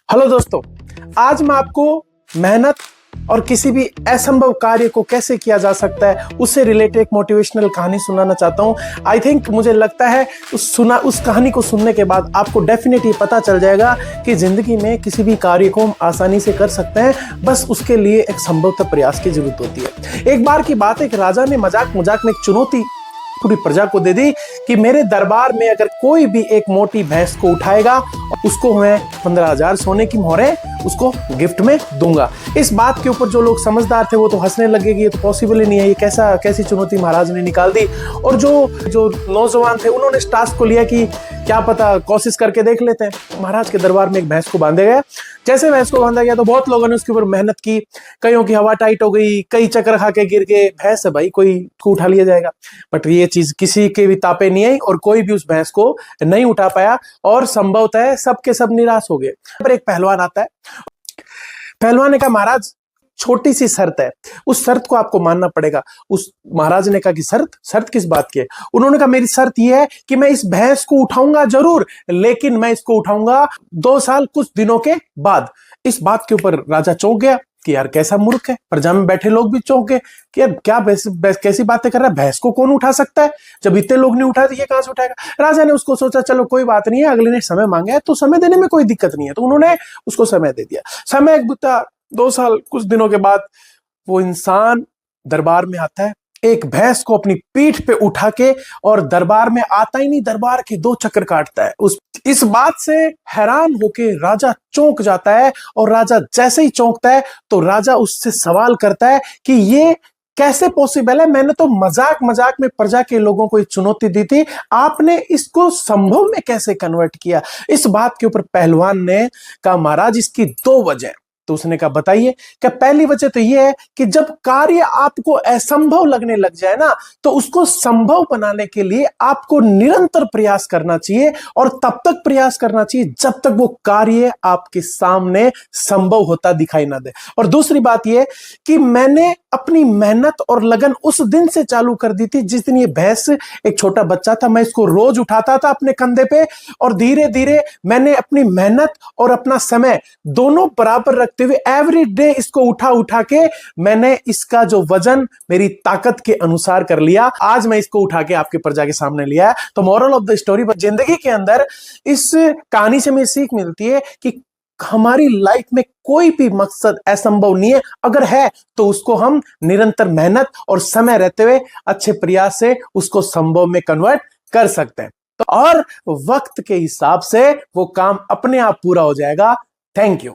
Hello दोस्तों, आज मैं आपको मेहनत और किसी भी असंभव कार्य को कैसे किया जा सकता है उससे रिलेटेड एक मोटिवेशनल कहानी सुनाना चाहता हूं। आई थिंक मुझे लगता है उस कहानी को सुनने के बाद आपको डेफिनेटली पता चल जाएगा कि जिंदगी में किसी भी कार्य को हम आसानी से कर सकते हैं, बस उसके लिए एक संभवतः प्रयास की जरूरत होती है। एक बार की बात है, एक राजा ने मजाक मजाक में एक चुनौती पूरी प्रजा को दे दी कि मेरे दरबार में अगर कोई भी एक मोटी भैंस को उठाएगा, उसको मैं 15,000 सोने की मोहरें उसको गिफ्ट में दूंगा। इस बात के ऊपर जो लोग समझदार थे वो तो हंसने लगे कि ये तो पॉसिबल ही नहीं है, ये कैसी चुनौती महाराज ने निकाल दी। और जो नौजवान थे उन्होंने इस टास्क को लिया कि क्या पता कोशिश करके देख लेते हैं। महाराज के दरबार में एक भैंस को बांधा गया। जैसे भैंस को बांधा गया तो बहुत लोगों ने उसके ऊपर मेहनत की, कईयों की हवा टाइट हो गई, कई चक्कर खा के गिर गए। भैंस है भाई, कोई को उठा लिया जाएगा, बट ये चीज किसी के भी तापे नहीं आई और कोई भी उस भैंस को नहीं उठा पाया और संभवतः सबके सब निराश हो गए। पर एक पहलवान आता है। पहलवान ने कहा, महाराज छोटी सी शर्त है, उस शर्त को आपको मानना पड़ेगा। उस महाराज ने कहा कि शर्त किस बात की है? उन्होंने कहा, मेरी शर्त यह है कि मैं इस भैंस को उठाऊंगा जरूर, लेकिन मैं इसको उठाऊंगा 2 साल कुछ दिनों के बाद। इस बात के ऊपर राजा चौंक गया कि यार कैसा मूर्ख है। प्रजा में बैठे लोग भी चौंक गए कि यार क्या कैसी बातें कर रहा है, भैंस को कौन उठा सकता है? जब इतने लोग नहीं उठाए तो ये कहां से उठाएगा? राजा ने उसको सोचा, चलो कोई बात नहीं है, अगले ने समय मांगा है तो समय देने में कोई दिक्कत नहीं है। तो उन्होंने उसको समय दे दिया। समय बीता 2 साल कुछ दिनों के बाद वो इंसान दरबार में आता है, एक भैंस को अपनी पीठ पे उठा के, और दरबार में आता ही नहीं, दरबार के 2 चक्कर काटता है। इस बात से हैरान होके राजा चौंक जाता है, और राजा जैसे ही चौंकता है तो राजा उससे सवाल करता है कि ये कैसे पॉसिबल है? मैंने तो मजाक मजाक में प्रजा के लोगों को एक चुनौती दी थी, आपने इसको संभव में कैसे कन्वर्ट किया? इस बात के ऊपर पहलवान ने कहा, महाराज इसकी 2 वजह। तो उसने कहा, बताइए। क्या? पहली वजह तो यह है कि जब कार्य आपको असंभव लगने लग जाए ना, तो उसको संभव बनाने के लिए आपको निरंतर प्रयास करना चाहिए, और तब तक प्रयास करना चाहिए जब तक वो कार्य आपके सामने संभव होता दिखाई ना दे। और दूसरी बात यह कि मैंने अपनी मेहनत और लगन उस दिन से चालू कर दी थी जिस दिन ये भैंस एक छोटा बच्चा था। मैं इसको रोज उठाता था अपने कंधे पे, और धीरे धीरे मैंने अपनी मेहनत और अपना समय दोनों बराबर रखते हुए एवरी डे इसको उठा के मैंने इसका जो वजन मेरी ताकत के अनुसार कर लिया। आज मैं इसको उठा के आपके प्रजा के सामने लिया है। तो मोरल ऑफ द स्टोरी, जिंदगी के अंदर इस कहानी से मुझे सीख मिलती है कि हमारी लाइफ में कोई भी मकसद असंभव नहीं है। अगर है तो उसको हम निरंतर मेहनत और समय रहते हुए अच्छे प्रयास से उसको संभव में कन्वर्ट कर सकते हैं। तो और वक्त के हिसाब से वो काम अपने आप पूरा हो जाएगा। Thank you.